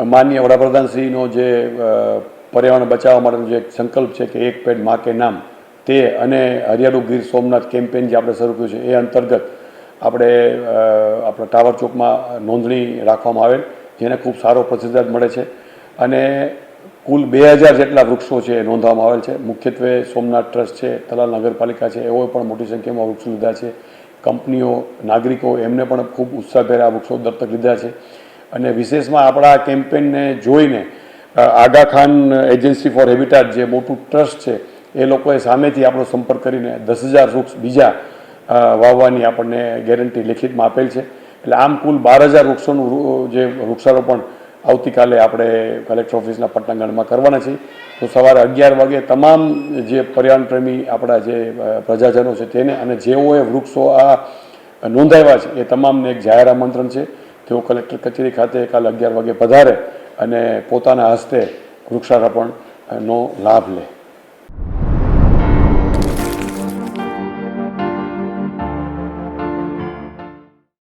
માનનીય વડાપ્રધાનશ્રીનો જે પર્યાવરણ બચાવવા માટેનો જે સંકલ્પ છે કે એક પેડ માં કે નામ, તે અને હરિયાળું ગીર સોમનાથ કેમ્પેન જે આપણે શરૂ કર્યું છે એ અંતર્ગત આપણે આપણા ટાવર ચોકમાં નોંધણી રાખવામાં આવેલ, જેને ખૂબ સારો પ્રતિસાદ મળે છે. અને કુલ 2000 જેટલા વૃક્ષો છે એ નોંધવામાં આવેલ છે. મુખ્યત્વે સોમનાથ ટ્રસ્ટ છે, તલાલ નગરપાલિકા છે, એઓએ પણ મોટી સંખ્યામાં વૃક્ષો લીધા છે. કંપનીઓ, નાગરિકો એમને પણ ખૂબ ઉત્સાહભેર આ વૃક્ષો દત્તક લીધા છે. અને વિશેષમાં આપણા આ કેમ્પેનને જોઈને આગા ખાન એજન્સી ફોર હેબિટાટ જે મોટું ટ્રસ્ટ છે એ લોકોએ સામેથી આપણો સંપર્ક કરીને 10,000 વૃક્ષ બીજા વાવવાની આપણને ગેરંટી લેખિતમાં આપેલ છે. એટલે આમ કુલ 12,000 વૃક્ષોનું જે વૃક્ષારોપણ આવતીકાલે આપણે કલેક્ટર ઓફિસના પટાંગણમાં કરવાના છીએ. તો સવારે 11 વાગે તમામ જે પર્યાવરણ પ્રેમી આપણા જે પ્રજાજનો છે તેને અને જેઓએ વૃક્ષો આ નોંધાવ્યા છે એ તમામને એક જાહેર આમંત્રણ છે. તેઓ કલેક્ટર કચેરી ખાતે કાલે 11 વાગે પધારે અને પોતાના હસ્તે વૃક્ષારોપણનો લાભ લે.